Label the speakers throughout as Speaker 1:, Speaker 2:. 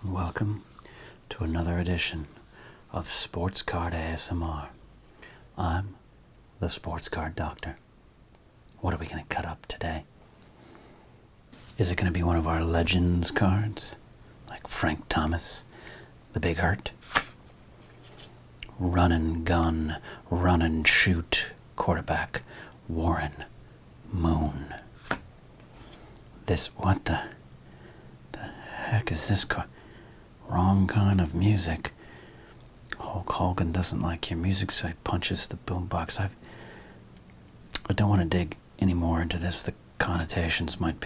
Speaker 1: Welcome to another edition of Sports Card ASMR. I'm the Sports Card Doctor. What are we going to cut up today? Is it going to be one of our Legends cards, like Frank Thomas, the Big Hurt? Run and gun, run and shoot, quarterback, Warren Moon. What the heck is this card? Wrong kind of music. Hulk Hogan doesn't like your music, so he punches the boombox. I don't want to dig any more into this. The connotations might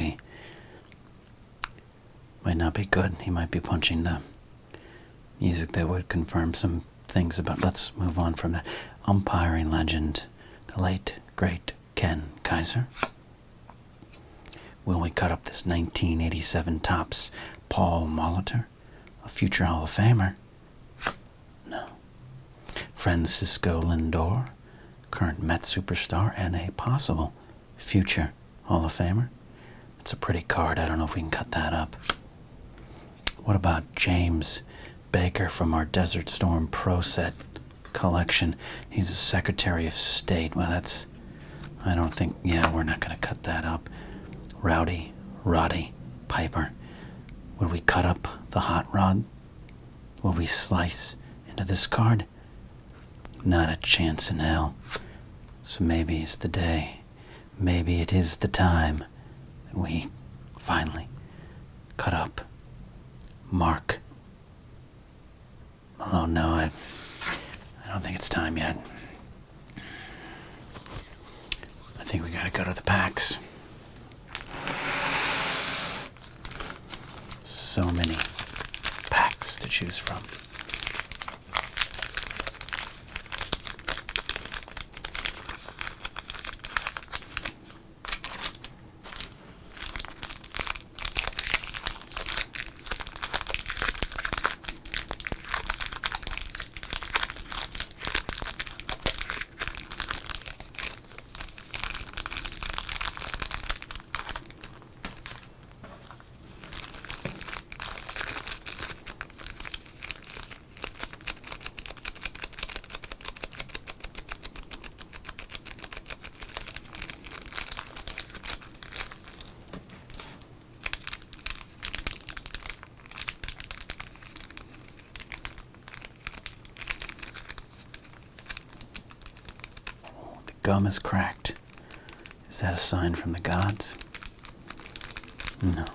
Speaker 1: not be good. He might be punching the music that would confirm some things about. Let's move on from that. Umpiring legend, the late, great Ken Kaiser. Will we cut up this 1987 Topps Paul Molitor, a future Hall of Famer? No. Francisco Lindor, current Mets superstar and a possible future Hall of Famer. It's a pretty card. I don't know if we can cut that up. What about James Baker from our Desert Storm Pro Set collection? He's a Secretary of State. Well, we're not going to cut that up. Roddy Piper. Would we cut up the hot rod? Will we slice into this card? Not a chance in hell. So maybe it's the day. Maybe it is the time that we finally cut up Mark Malone. No, I don't think it's time yet. I think we gotta go to the packs. So many packs to choose from. Gum is cracked. Is that a sign from the gods? No.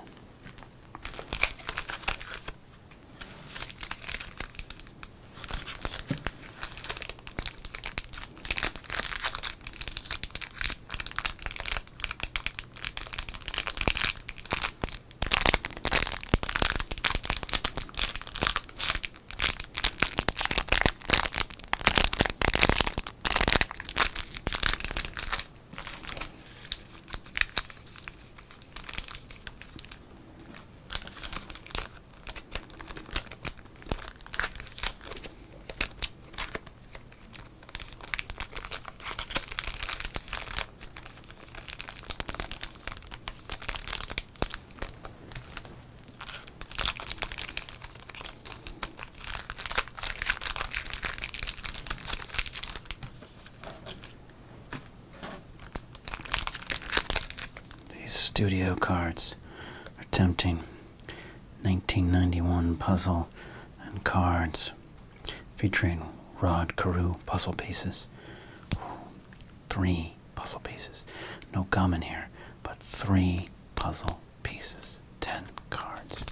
Speaker 1: Studio cards are tempting. 1991 puzzle and cards featuring Rod Carew puzzle pieces. 3 puzzle pieces. No gum in here, but 3 puzzle pieces. 10 cards.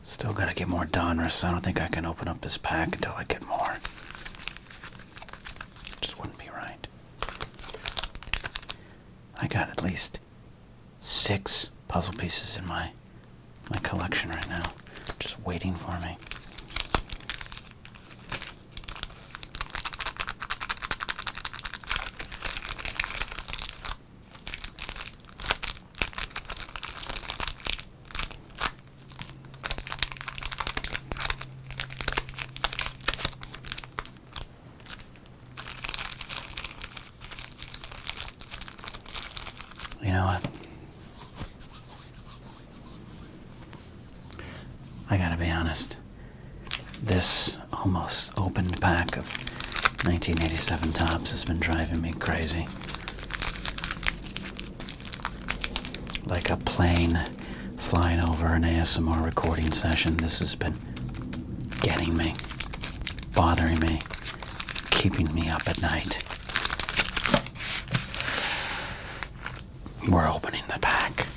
Speaker 1: Still gotta get more Donruss. I don't think I can open up this pack until I get more. I got at least 6 puzzle pieces in my collection right now, just waiting for me. You know what? honest, this almost opened pack of 1987 Topps has been driving me crazy. Like a plane flying over an ASMR recording session, this has been getting me, bothering me, keeping me up at night. We're opening the pack.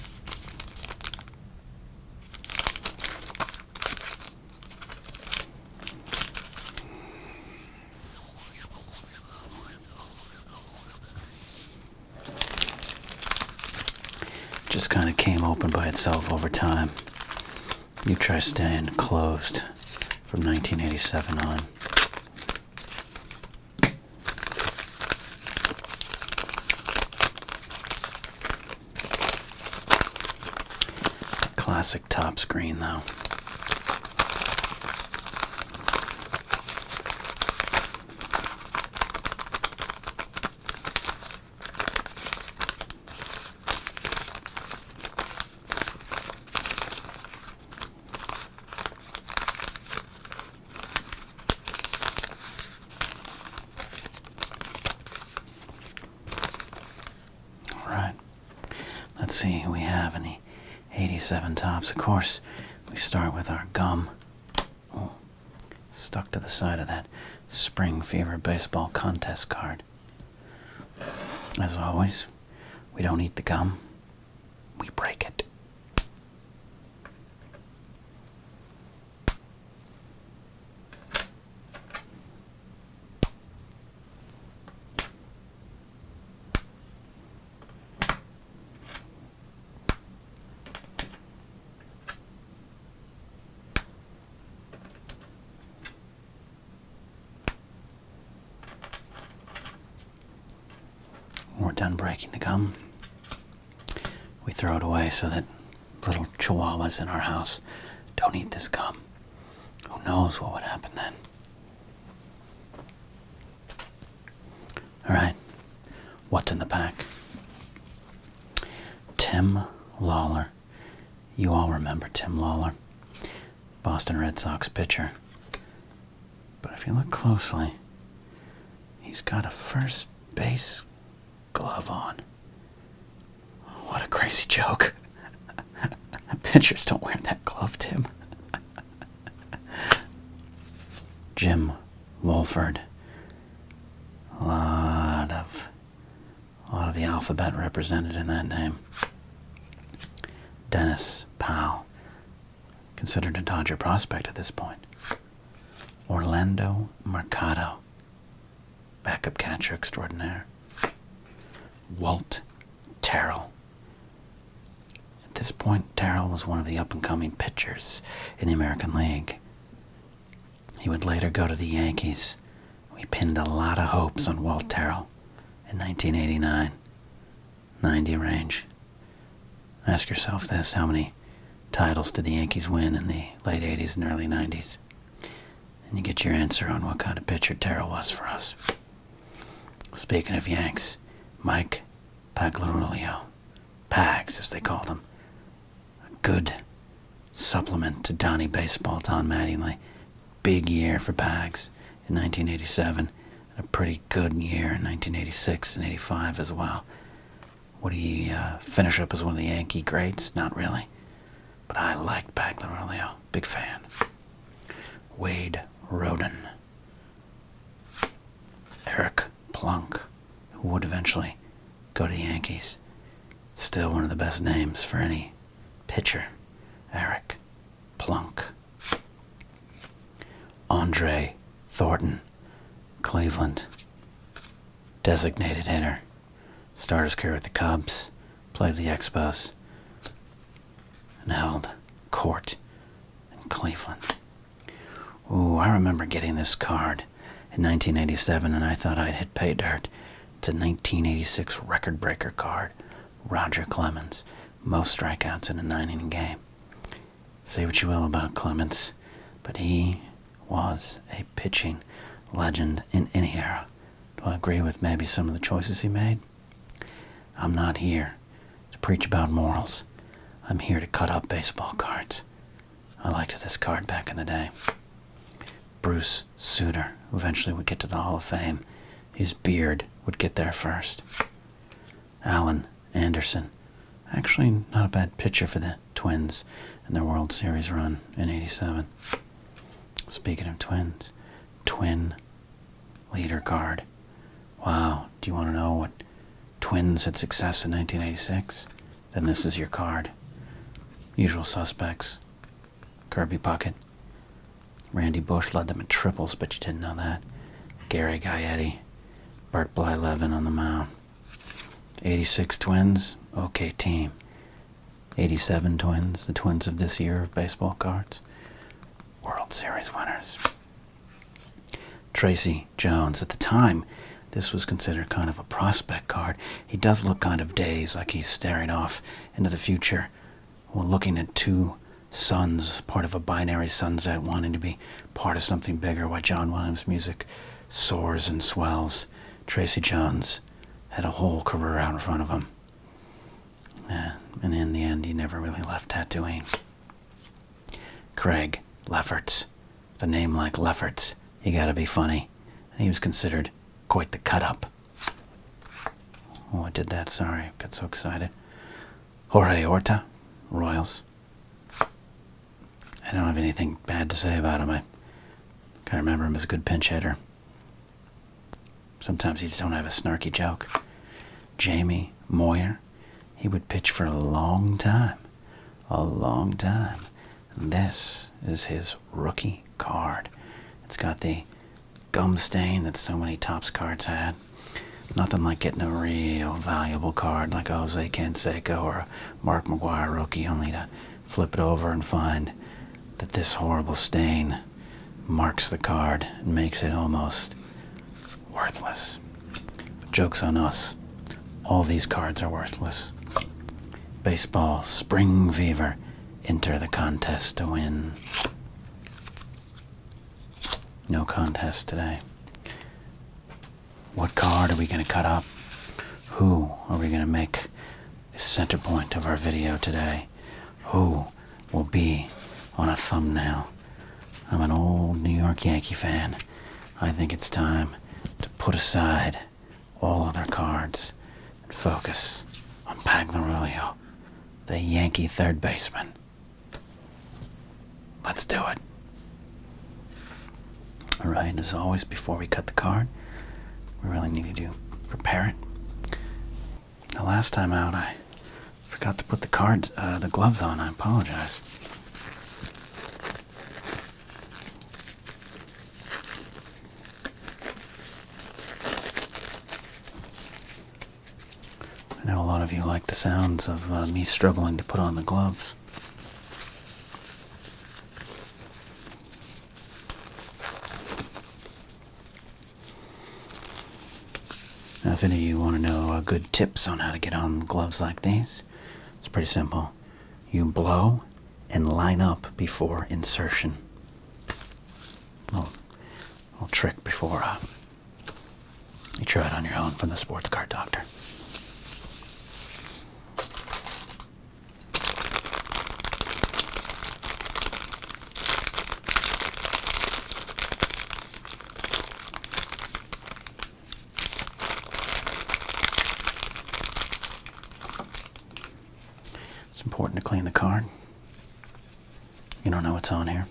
Speaker 1: Just kind of came open by itself over time. You try staying closed from 1987 on. Classic top screen though. Let's see who we have in the 87 Topps. Of course, we start with our gum. Oh, stuck to the side of that Spring Fever baseball contest card. As always, we don't eat the gum, we break it. When we're done breaking the gum, we throw it away so that little chihuahuas in our house don't eat this gum. Who knows what would happen then? All right, what's in the pack? Tim Lawler. You all remember Tim Lawler, Boston Red Sox pitcher. But if you look closely, he's got a first base glove on. What a crazy joke. Pitchers don't wear that glove, Tim. Jim Wolford. A lot of the alphabet represented in that name. Dennis Powell, considered a Dodger prospect at this point. Orlando Mercado, backup catcher extraordinaire. Walt Terrell. At this point, Terrell was one of the up-and-coming pitchers in the American League. He would later go to the Yankees. We pinned a lot of hopes on Walt Terrell in 1989, 90 range. Ask yourself this, how many titles did the Yankees win in the late 80s and early 90s? And you get your answer on what kind of pitcher Terrell was for us. Speaking of Yanks, Mike Pagliarulo, Pags as they called him. A good supplement to Donnie Baseball, Don Mattingly. Big year for Pags in 1987, and a pretty good year in 1986 and 85 as well. Would he finish up as one of the Yankee greats? Not really. But I liked Pagliarulo. Big fan. Wade Roden. Eric Plunk, who would eventually go to the Yankees. Still one of the best names for any pitcher. Eric Plunk. Andre Thornton, Cleveland. Designated hitter. Started his career with the Cubs, played the Expos, and held court in Cleveland. Ooh, I remember getting this card in 1987, and I thought I'd hit pay dirt. It's a 1986 record breaker card. Roger Clemens, most strikeouts in a 9-inning game. Say what you will about Clemens, but he was a pitching legend in any era. Do I agree with maybe some of the choices he made? I'm not here to preach about morals. I'm here to cut up baseball cards. I liked this card back in the day. Bruce Sutter, who eventually would get to the Hall of Fame. His beard would get there first. Alan Anderson. Actually, not a bad pitcher for the Twins in their World Series run in '87. Speaking of Twins, Twin leader card. Wow, do you want to know what Twins had success in 1986? Then this is your card. Usual suspects. Kirby Puckett. Randy Bush led them in triples, but you didn't know that. Gary Gaetti. Bert Blyleven on the mound. 86 Twins, okay team. 87 Twins, the Twins of this year of baseball cards. World Series winners. Tracy Jones. At the time, this was considered kind of a prospect card. He does look kind of dazed, like he's staring off into the future while looking at two suns, part of a binary sunset, wanting to be part of something bigger, while John Williams' music soars and swells. Tracy Jones had a whole career out in front of him. And in the end, he never really left tattooing. Craig Lefferts. The name like Lefferts, you gotta be funny. And he was considered quite the cut-up. Oh, I did that, sorry, I got so excited. Jorge Horta, Royals. I don't have anything bad to say about him. I kind of remember him as a good pinch hitter. Sometimes he just don't have a snarky joke. Jamie Moyer, he would pitch for a long time. A long time. And this is his rookie card. It's got the gum stain that so many Topps cards had. Nothing like getting a real valuable card like a Jose Canseco or a Mark McGwire rookie, only to flip it over and find that this horrible stain marks the card and makes it almost worthless. But joke's on us. All these cards are worthless. Baseball, spring fever. Enter the contest to win. No contest today. What card are we going to cut up? Who are we going to make the center point of our video today? Who will be on a thumbnail? I'm an old New York Yankee fan. I think it's time to put aside all other cards and focus on Pagliarulo, the Yankee third baseman. Let's do it. Alright, as always, before we cut the card, we really need to prepare it. The last time out, I forgot to put the gloves on. I apologize. I know a lot of you like the sounds of me struggling to put on the gloves. Now, if any of you want to know good tips on how to get on gloves like these, it's pretty simple. You blow and line up before insertion. Little trick before you try it on your own from the sports card doctor. It's important to clean the card. You don't know what's on here.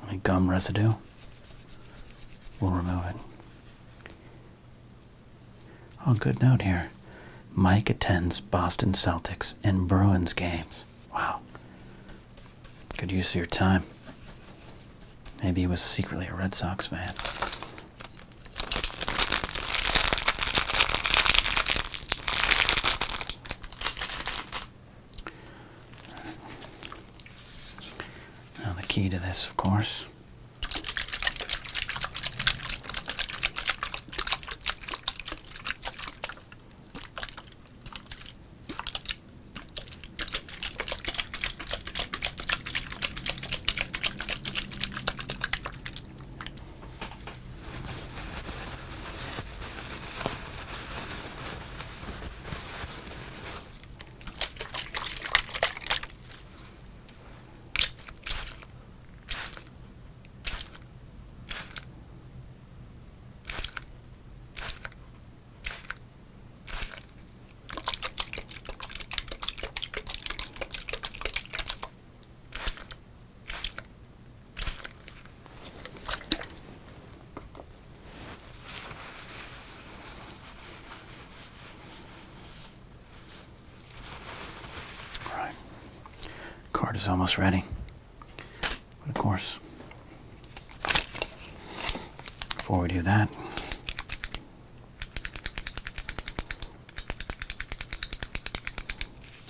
Speaker 1: Any gum residue, we'll remove it. Oh, good note here. Mike attends Boston Celtics and Bruins games. Wow. Good use of your time. Maybe he was secretly a Red Sox fan. Now the key to this, of course, is almost ready. But of course, before we do that,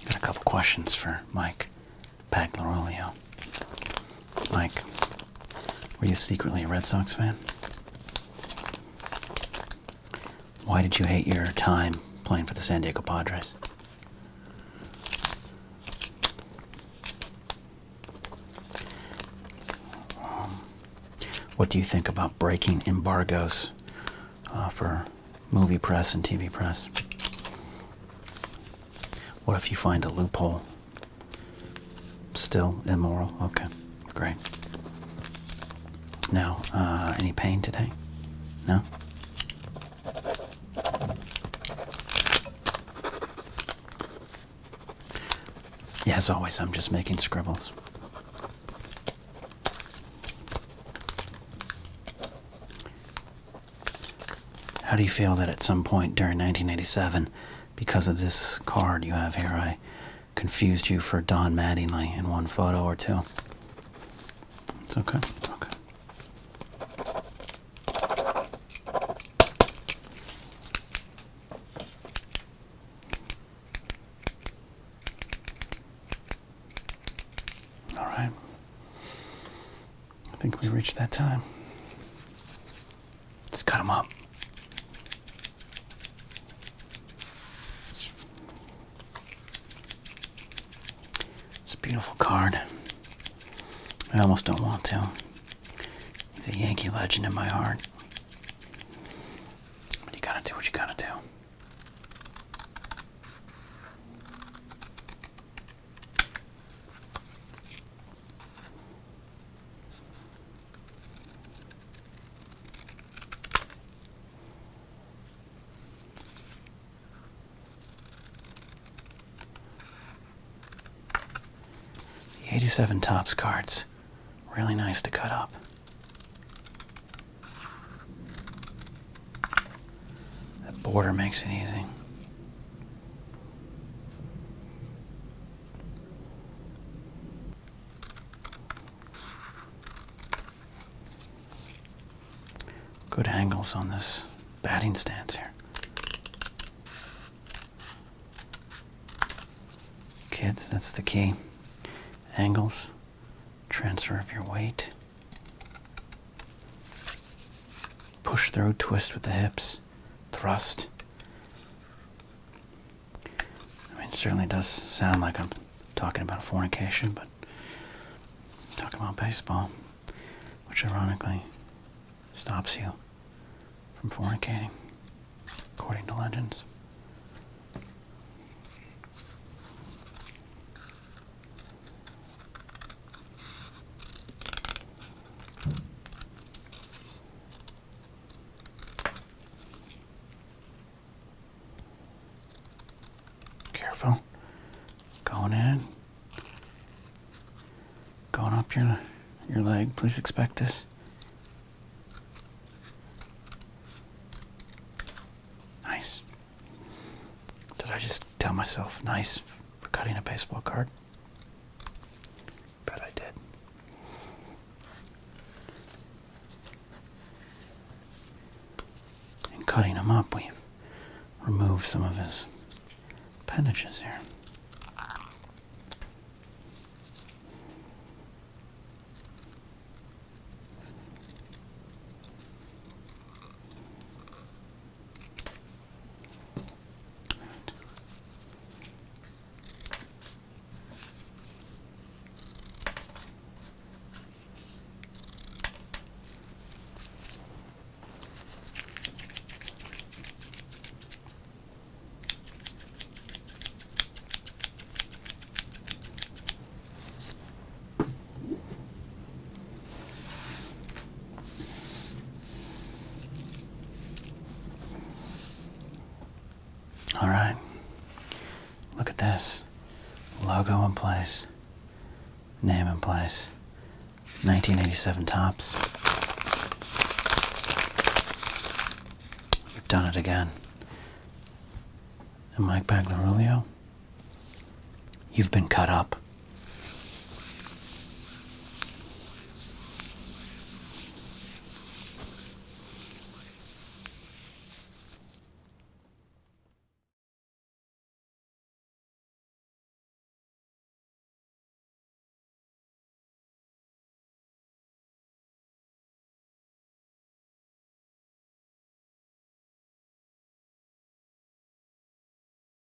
Speaker 1: got a couple questions for Mike Pagliarulo. Mike, were you secretly a Red Sox fan? Why did you hate your time playing for the San Diego Padres? What do you think about breaking embargoes for movie press and TV press? What if you find a loophole? Still immoral? Okay, great. Now, any pain today? No? Yeah, as always, I'm just making scribbles. How do you feel that at some point during 1987, because of this card you have here, I confused you for Don Mattingly in one photo or two? It's okay. Okay. All right. I think we reached that time. Let's cut them up. It's a beautiful card. I almost don't want to. He's a Yankee legend in my heart. But you gotta do what you gotta do. The 87 Topps cards. Really nice to cut up. That border makes it easy. Good angles on this batting stance here. Kids, that's the key. Angles, transfer of your weight, push through, twist with the hips, thrust. I mean, it certainly does sound like I'm talking about fornication, but I'm talking about baseball, which ironically stops you from fornicating, according to legends. Careful. Going in. Going up your leg. Please expect this. Nice. Did I just tell myself nice for cutting a baseball card? Bet I did. In cutting him up, we've removed some of his appendages here. All right, look at this. Logo in place, name in place, 1987 Topps. You've done it again. And Mike Pagliarulo, you've been cut up.